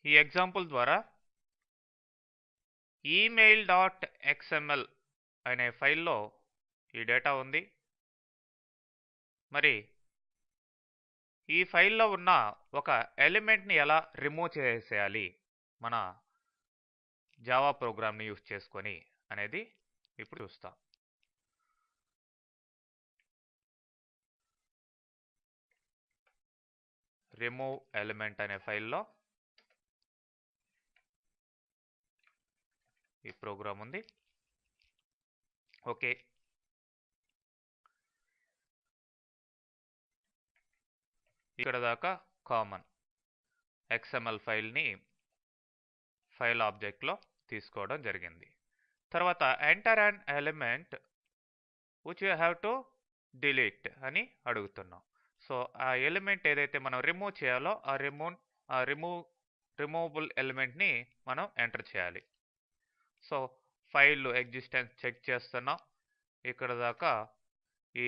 ఈ ఎగ్జాంపుల్ ద్వారా email.xml అనే ఫైల్లో ఈ డేటా ఉంది. మరి ఈ ఫైల్లో ఉన్న ఒక ఎలిమెంట్ని ఎలా రిమూవ్ చేసేయాలి మన జావా ప్రోగ్రామ్ని యూజ్ చేసుకొని అనేది ఇప్పుడు చూస్తాం. రిమూవ్ ఎలిమెంట్ అనే ఫైల్లో ఈ ప్రోగ్రామ్ ఉంది. ఓకే, ఇక్కడ దాకా కామన్ XML ఫైల్ని ఫైల్ ఆబ్జెక్ట్లో తీసుకోవడం జరిగింది. తర్వాత enter an element which you have to delete అని అడుగుతున్నాం. సో ఆ ఎలిమెంట్ ఏదైతే మనం రిమూవ్ చేయాలో ఆ రిమూవబుల్ ఎలిమెంట్ని మనం ఎంటర్ చేయాలి. సో ఫైల్ ఎగ్జిస్టెన్స్ చెక్ చేస్తున్నాం. ఇక్కడ దాకా ఈ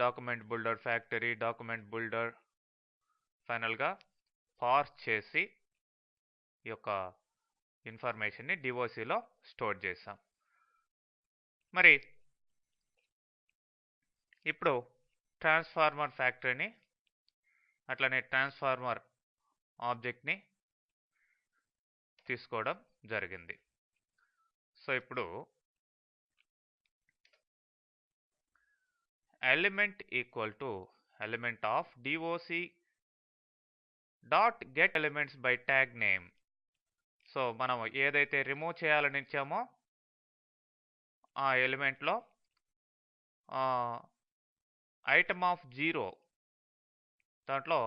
document builder factory, document builder ఫైనల్గా పార్స్ చేసి ఈ యొక్క ఇన్ఫర్మేషన్ని డిఓసిలో స్టోర్ చేసాం. మరి ఇప్పుడు ట్రాన్స్ఫార్మర్ ఫ్యాక్టరీని అట్లనే ట్రాన్స్ఫార్మర్ ఆబ్జెక్ట్ని తీసుకోవడం జరిగింది. సో ఇప్పుడు element equal to element of doc dot get elements by tag name. So మనం ఏదైతే రిమూవ్ చేయాలని ఇచ్చామో ఆ ఎలిమెంట్లో ఐటమ్ ఆఫ్ 0 దాంట్లో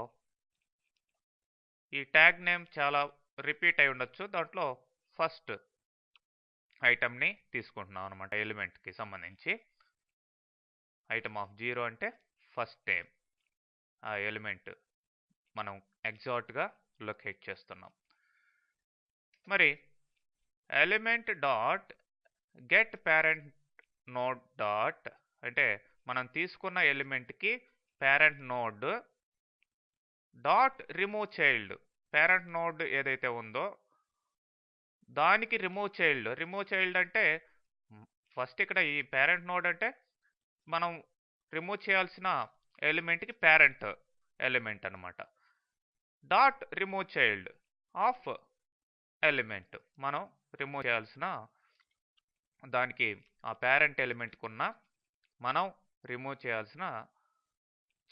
ఈ ట్యాగ్ నేమ్ చాలా రిపీట్ అయి ఉండొచ్చు. దాంట్లో ఫస్ట్ ఐటమ్ని తీసుకుంటున్నాం అనమాట. ఎలిమెంట్కి సంబంధించి ఐటమ్ ఆఫ్ 0 అంటే ఫస్ట్ నేమ్. ఆ ఎలిమెంట్ మనం ఎగ్జాక్ట్గా లొకేట్ చేస్తున్నాం. మరి element dot get parent node dot అంటే మనం తీసుకున్న ఎలిమెంట్కి parent node dot remove child. Parent node ఏదైతే ఉందో దానికి రిమూవ్ చైల్డ్ అంటే ఫస్ట్ ఇక్కడ ఈ పేరెంట్ నోడ్ అంటే మనం రిమూవ్ చేయాల్సిన ఎలిమెంట్కి పేరెంట్ ఎలిమెంట్ అనమాట. Dot remove child of element మనం రిమూవ్ చేయాల్సిన దానికి ఆ పేరెంట్ ఎలిమెంట్కి ఉన్న మనం రిమూవ్ చేయాల్సిన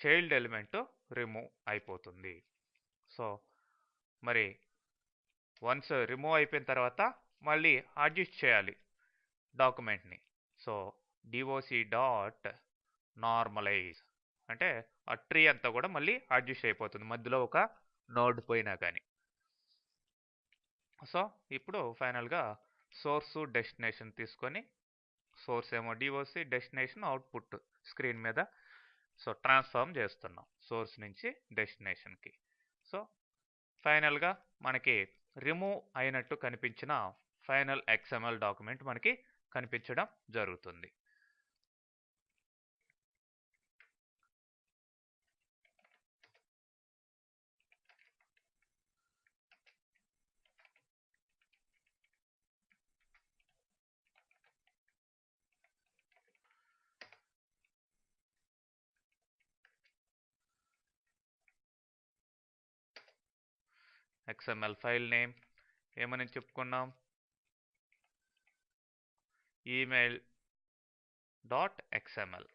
చైల్డ్ ఎలిమెంట్ రిమూవ్ అయిపోతుంది. సో మరి వన్స్ రిమూవ్ అయిపోయిన తర్వాత మళ్ళీ అడ్జస్ట్ చేయాలి డాక్యుమెంట్ని. సో doc డాట్ నార్మలైజ్ అంటే ఆ ట్రీ అంతా కూడా మళ్ళీ అడ్జస్ట్ అయిపోతుంది మధ్యలో ఒక నోడ్ పోయినా కానీ. సో ఇప్పుడు ఫైనల్గా సోర్సు డెస్టినేషన్ తీసుకొని సోర్స్ ఏమో doc, డెస్టినేషన్ అవుట్పుట్ స్క్రీన్ మీద సో ట్రాన్స్ఫార్మ్ చేస్తున్నాం సోర్స్ నుంచి డెస్టినేషన్కి. సో ఫైనల్గా మనకి రిమూవ్ అయినట్టు కనిపించిన ఫైనల్ XML డాక్యుమెంట్ మనకి కనిపించడం జరుగుతుంది. XML ఫైల్ నేమ్ ఏమని చెప్పుకున్నాం, email.xml.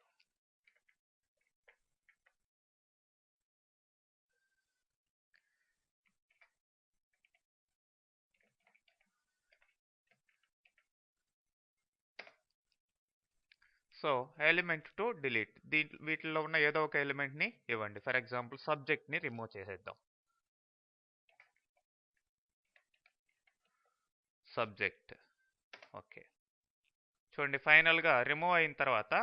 So element to delete వీటిలో ఉన్న ఏదో ఒక ఎలిమెంట్ని ఇవ్వండి. ఫర్ ఎగ్జాంపుల్ సబ్జెక్ట్ని రిమూవ్ చేసేద్దాం. Subject okay. చూడండి ఫైనల్గా రిమూవ్ అయిన తర్వాత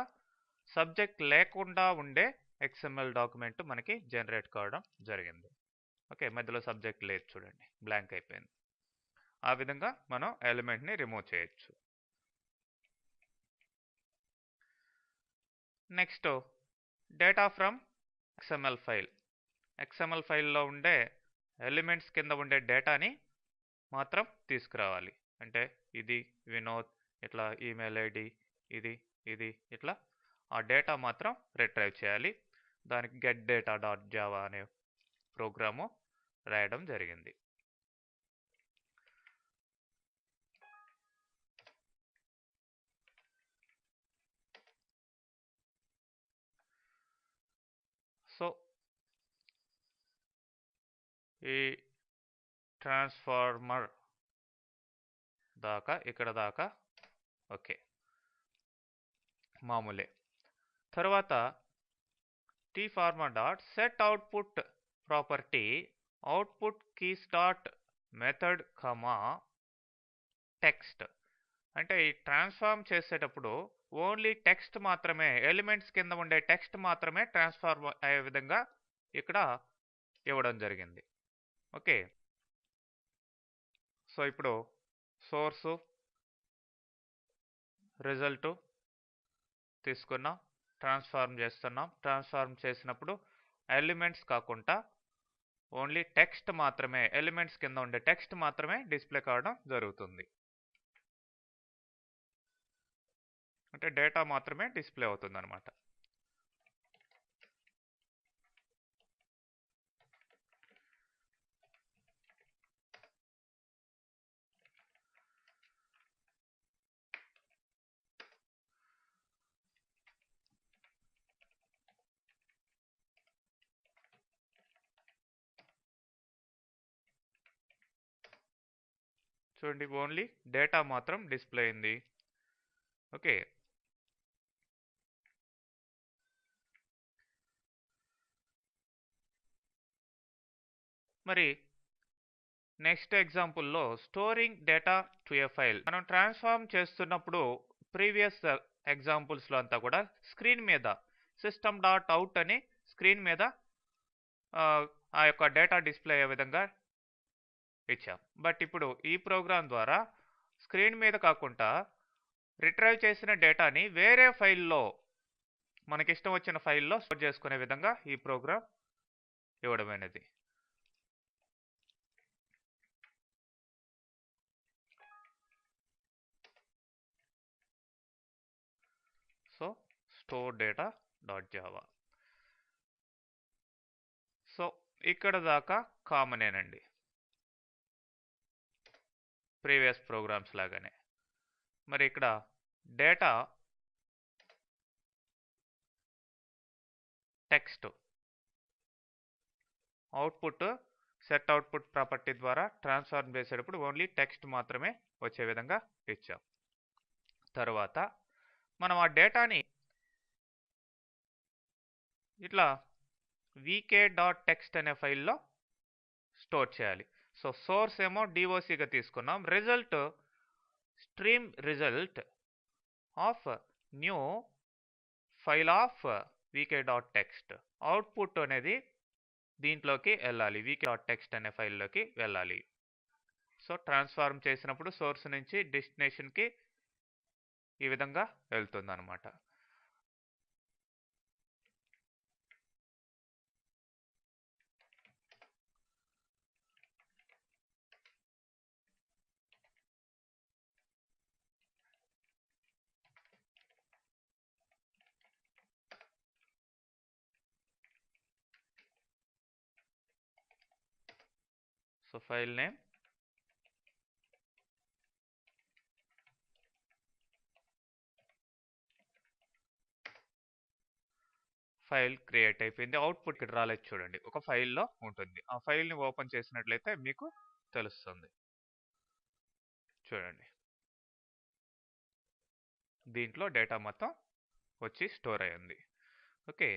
సబ్జెక్ట్ లేకుండా ఉండే XML డాక్యుమెంట్ మనకి జనరేట్ కావడం జరిగింది. ఓకే, మధ్యలో సబ్జెక్ట్ లేదు చూడండి, బ్లాంక్ అయిపోయింది. ఆ విధంగా మనం ఎలిమెంట్ని రిమూవ్ చేయొచ్చు. Next data from XML file. XML ఫైల్లో ఉండే ఎలిమెంట్స్ కింద ఉండే డేటాని మాత్రం తీసుకురావాలి. అంటే ఇది వినోద్, ఇట్లా ఈమెయిల్ ఐడి, ఇది ఇది ఇట్లా ఆ డేటా మాత్రం రిట్రైవ్ చేయాలి. దానికి గెట్ డేటా డాట్ జావా అనే ప్రోగ్రాము రాయడం జరిగింది. సో ఈ ట్రాన్స్ఫార్మర్ దాకా ఇక్కడ దాకా ఓకే, మామూలే. తర్వాత tfarmer dot set output property output keys dot method comma text. అంటే ఈ ట్రాన్స్ఫార్మ్ చేసేటప్పుడు ఓన్లీ టెక్స్ట్ మాత్రమే, ఎలిమెంట్స్ కింద ఉండే టెక్స్ట్ మాత్రమే ట్రాన్స్ఫార్మ్ అయ్యే విధంగా ఇక్కడ ఇవ్వడం జరిగింది. ఓకే, సో ఇప్పుడు సోర్సు రిజల్ట్ తీసుకున్నాం, ట్రాన్స్ఫార్మ్ చేస్తున్నాం. ట్రాన్స్ఫార్మ్ చేసినప్పుడు ఎలిమెంట్స్ కాకుండా ఓన్లీ టెక్స్ట్ మాత్రమే, ఎలిమెంట్స్ కింద ఉండే టెక్స్ట్ మాత్రమే డిస్ప్లే కావడం జరుగుతుంది. అంటే డేటా మాత్రమే డిస్ప్లే అవుతుంది అనమాట. చూడండి, ఓన్లీ డేటా మాత్రం డిస్ప్లే అయింది. ఓకే, మరి నెక్స్ట్ ఎగ్జాంపుల్లో storing data to a file. మనం ట్రాన్స్ఫార్మ్ చేస్తున్నప్పుడు ప్రీవియస్ ఎగ్జాంపుల్స్లో అంతా కూడా స్క్రీన్ మీద సిస్టమ్ డాట్ అవుట్ అని స్క్రీన్ మీద ఆ యొక్క డేటా డిస్ప్లే అయ్యే విధంగా ఇచ్చాం. బట్ ఇప్పుడు ఈ ప్రోగ్రాం ద్వారా స్క్రీన్ మీద కాకుండా రిట్రైవ్ చేసిన డేటాని వేరే ఫైల్లో, మనకిష్టం వచ్చిన ఫైల్లో స్టోర్ చేసుకునే విధంగా ఈ ప్రోగ్రాం ఇవ్వడమైనది. So store data dot java. So ఇక్కడ దాకా కామనేనండి, ప్రీవియస్ ప్రోగ్రామ్స్ లాగానే. మరి ఇక్కడ data text output set output property ద్వారా ట్రాన్స్ఫార్మ్ చేసేటప్పుడు ఓన్లీ టెక్స్ట్ మాత్రమే వచ్చే విధంగా ఇచ్చాం. తర్వాత మనం ఆ డేటాని ఇట్లా vk డాట్ టెక్స్ట్ అనే ఫైల్లో స్టోర్ చేయాలి. సో సోర్స్ ఏమో DOCగా తీసుకున్నాం, result stream result of new file of vk dot text. Output అనేది దీంట్లోకి వెళ్ళాలి, vk డాట్ టెక్స్ట్ అనే ఫైల్లోకి వెళ్ళాలి. సో ట్రాన్స్ఫార్మ్ చేసినప్పుడు సోర్స్ నుంచి డెస్టినేషన్కి ఈ విధంగా వెళ్తుంది అనమాట. So file name, file create అయిపోయింది. అవుట్పుట్ ఇక్కడ రాలేదు చూడండి, ఒక ఫైల్లో ఉంటుంది. ఆ ఫైల్ని ఓపెన్ చేసినట్లయితే మీకు తెలుస్తుంది. చూడండి, దీంట్లో డేటా మొత్తం వచ్చి స్టోర్ అయ్యింది. ఓకే,